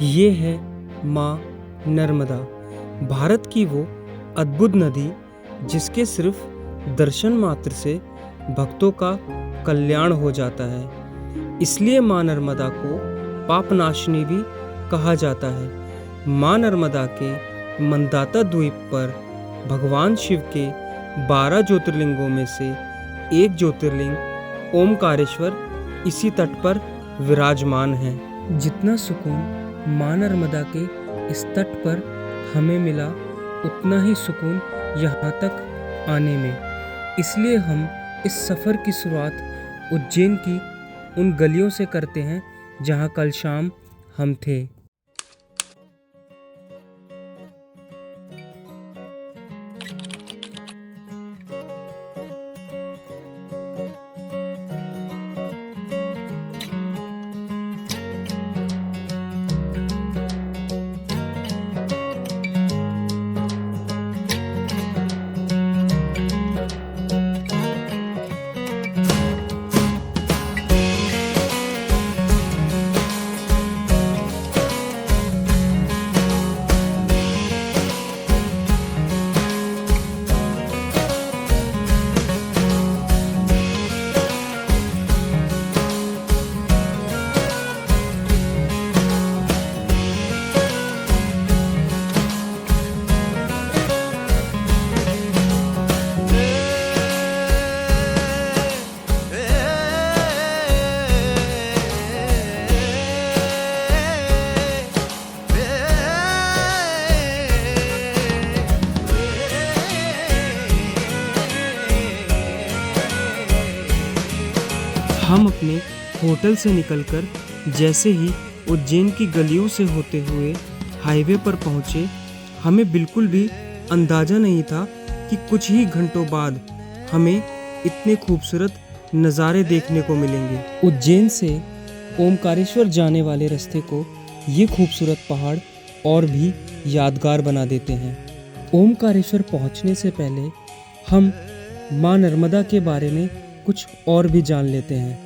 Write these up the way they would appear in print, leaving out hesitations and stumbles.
ये है माँ नर्मदा, भारत की वो अद्भुत नदी जिसके सिर्फ दर्शन मात्र से भक्तों का कल्याण हो जाता है। इसलिए माँ नर्मदा को पापनाशिनी भी कहा जाता है। माँ नर्मदा के मंदाता द्वीप पर भगवान शिव के 12 ज्योतिर्लिंगों में से एक ज्योतिर्लिंग ओमकारेश्वर इसी तट पर विराजमान है। जितना सुकून माँ नर्मदा के इस तट पर हमें मिला, उतना ही सुकून यहाँ तक आने में। इसलिए हम इस सफ़र की शुरुआत उज्जैन की उन गलियों से करते हैं जहाँ कल शाम हम थे। हम अपने होटल से निकलकर जैसे ही उज्जैन की गलियों से होते हुए हाईवे पर पहुंचे, हमें बिल्कुल भी अंदाज़ा नहीं था कि कुछ ही घंटों बाद हमें इतने खूबसूरत नज़ारे देखने को मिलेंगे। उज्जैन से ओमकारेश्वर जाने वाले रास्ते को ये खूबसूरत पहाड़ और भी यादगार बना देते हैं। ओमकारेश्वर पहुंचने से पहले हम माँ नर्मदा के बारे में कुछ और भी जान लेते हैं।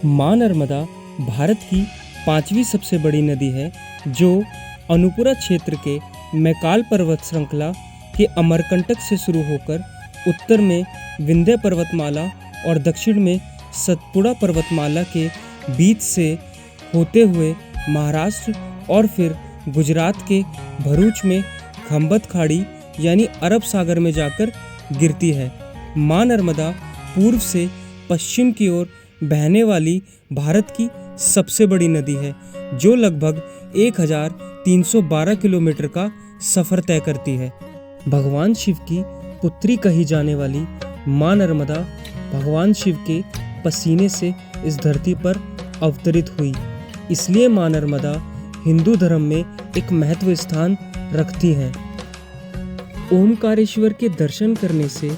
माँ नर्मदा भारत की 5वीं सबसे बड़ी नदी है, जो अनुपुरा क्षेत्र के मैकाल पर्वत श्रृंखला के अमरकंटक से शुरू होकर उत्तर में विंध्य पर्वतमाला और दक्षिण में सतपुड़ा पर्वतमाला के बीच से होते हुए महाराष्ट्र और फिर गुजरात के भरूच में खंबत खाड़ी यानी अरब सागर में जाकर गिरती है। माँ नर्मदा पूर्व से पश्चिम की ओर बहने वाली भारत की सबसे बड़ी नदी है, जो लगभग 1312 किलोमीटर का सफ़र तय करती है। भगवान शिव की पुत्री कही जाने वाली माँ नर्मदा भगवान शिव के पसीने से इस धरती पर अवतरित हुई। इसलिए माँ नर्मदा हिंदू धर्म में एक महत्व स्थान रखती हैं। ओमकारेश्वर के दर्शन करने से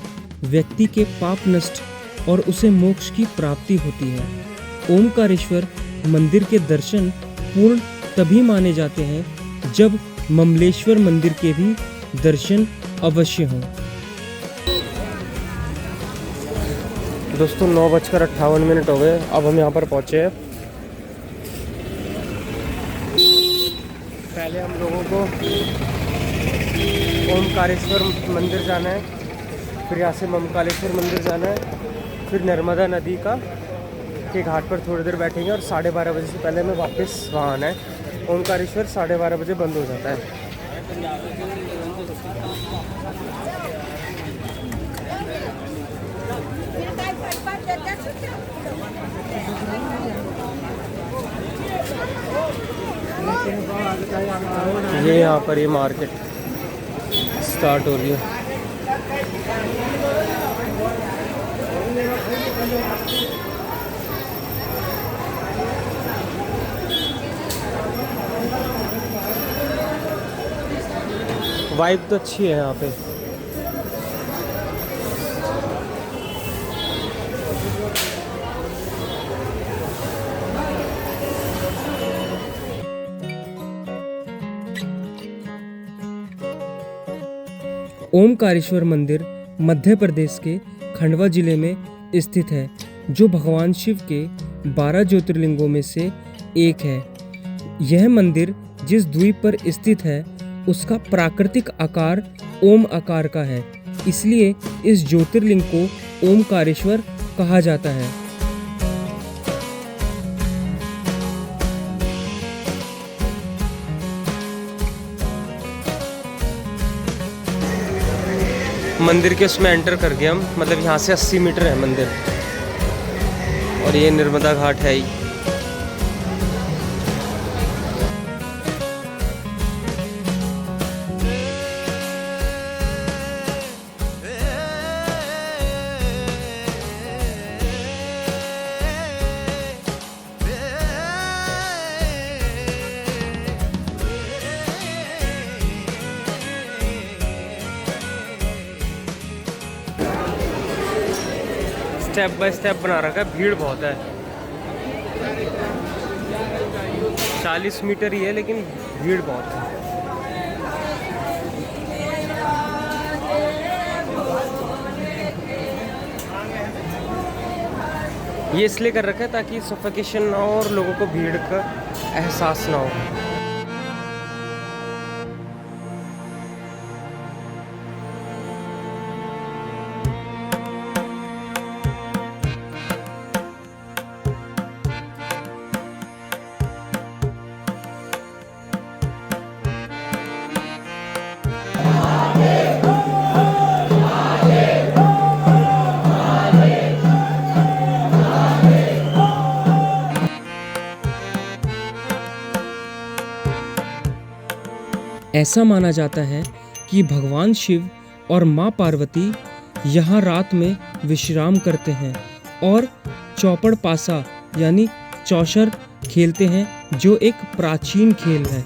व्यक्ति के पाप नष्ट और उसे मोक्ष की प्राप्ति होती है। ओमकारेश्वर मंदिर के दर्शन पूर्ण तभी माने जाते हैं जब ममलेश्वर मंदिर के भी दर्शन अवश्य हों। दोस्तों 9:58 हो गए, अब हम यहाँ पर पहुँचे हैं। पहले हम लोगों को ओमकारेश्वर मंदिर जाना है, फिर यहाँ से ममकालेश्वर मंदिर जाना है, फिर नर्मदा नदी के घाट पर थोड़ी देर बैठेंगे और 12:30 बजे से पहले हमें वापस वहाँ आना है। ओमकारेश्वर 12:30 बजे बंद हो जाता है। ये यहाँ पर ये मार्केट स्टार्ट हो रही है। वाइब तो अच्छी है यहाँ पे। ओमकारेश्वर मंदिर मध्य प्रदेश के खंडवा जिले में स्थित है, जो भगवान शिव के 12 ज्योतिर्लिंगों में से एक है। यह मंदिर जिस द्वीप पर स्थित है उसका प्राकृतिक आकार ओम आकार का है, इसलिए इस ज्योतिर्लिंग को ओमकारेश्वर कहा जाता है। मंदिर के उसमें एंटर कर गए हम, मतलब यहाँ से 80 मीटर है मंदिर, और ये नर्मदा घाट है ही। स्टेप बाय स्टेप बना रखा है, भीड़ बहुत है। 40 मीटर ही है लेकिन भीड़ बहुत है। ये इसलिए कर रखा है ताकि सफोकेशन ना हो और लोगों को भीड़ का एहसास ना हो। ऐसा माना जाता है कि भगवान शिव और माँ पार्वती यहाँ रात में विश्राम करते हैं और चौपड़ पासा यानी चौशर खेलते हैं, जो एक प्राचीन खेल है।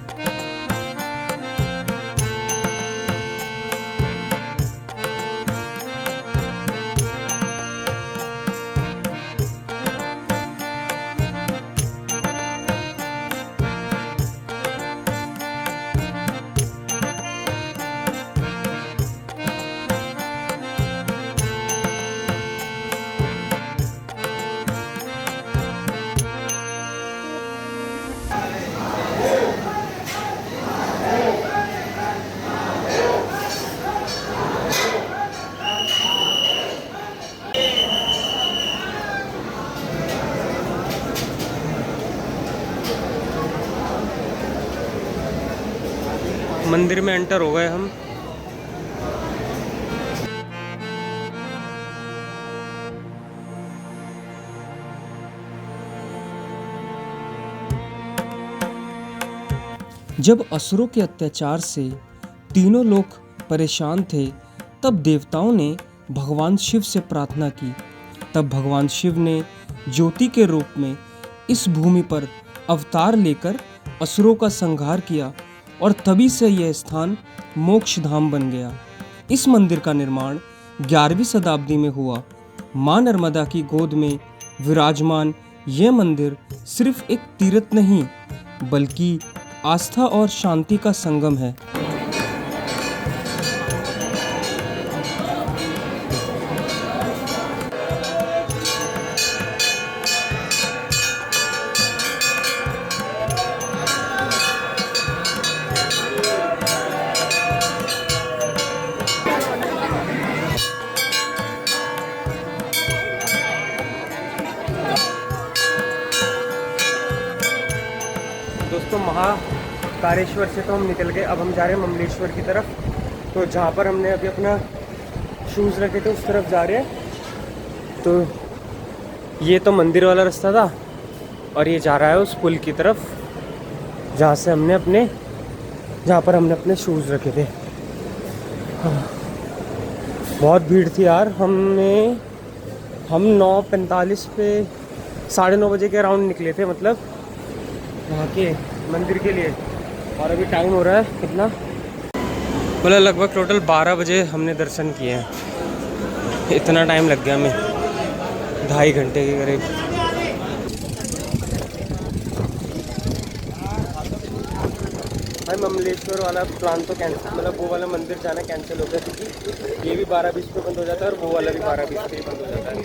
मंदिर में एंटर हो गए हम। जब असुरों के अत्याचार से तीनों लोग परेशान थे, तब देवताओं ने भगवान शिव से प्रार्थना की। तब भगवान शिव ने ज्योति के रूप में इस भूमि पर अवतार लेकर असुरों का संहार किया और तभी से यह स्थान मोक्ष धाम बन गया। इस मंदिर का निर्माण 11वीं शताब्दी में हुआ। मां नर्मदा की गोद में विराजमान यह मंदिर सिर्फ एक तीर्थ नहीं, बल्कि आस्था और शांति का संगम है। दोस्तों, महाकालेश्वर से तो हम निकल गए, अब हम जा रहे हैं ममलेश्वर की तरफ। तो जहाँ पर हमने अभी अपना शूज़ रखे थे उस तरफ जा रहे हैं। तो ये तो मंदिर वाला रास्ता था और ये जा रहा है उस पुल की तरफ जहाँ पर हमने अपने शूज़ रखे थे। बहुत भीड़ थी यार। हम 9:45 पे 9:30 बजे के अराउंड निकले थे, मतलब वहाँ के मंदिर के लिए, और अभी टाइम हो रहा है कितना, मतलब लगभग टोटल 12 बजे हमने दर्शन किए हैं। इतना टाइम लग गया हमें, 2.5 घंटे के करीब। भाई ममलेश्वर वाला प्लान तो कैंसिल, मतलब वो वाला मंदिर जाना कैंसिल हो गया, क्योंकि ये भी 12:20 पे बंद हो जाता है और वो वाला भी 12:20 पे ही बंद हो जाता है।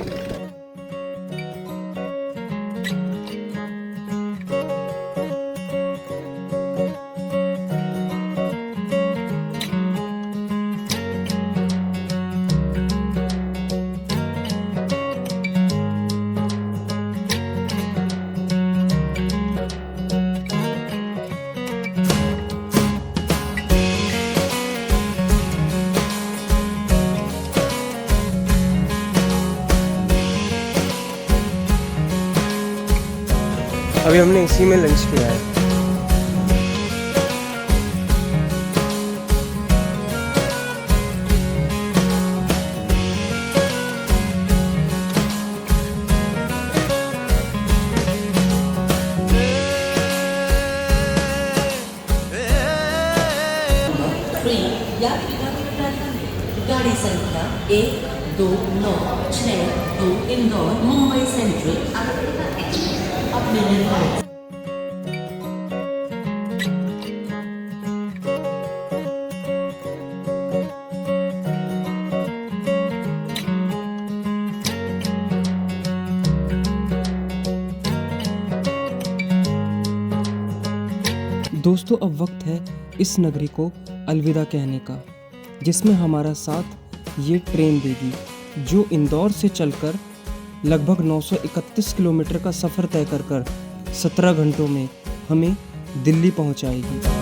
अभी हमने इसी में लंच किया है। गाड़ी संख्या 1292 इंदौर मुंबई सेंट्रल आगरा एक्सप्रेस अपने निर्धारित। दोस्तों, अब वक्त है इस नगरी को अलविदा कहने का, जिसमें हमारा साथ ये ट्रेन देगी जो इंदौर से चलकर लगभग 931 किलोमीटर का सफ़र तय कर 17 घंटों में हमें दिल्ली पहुंचाएगी।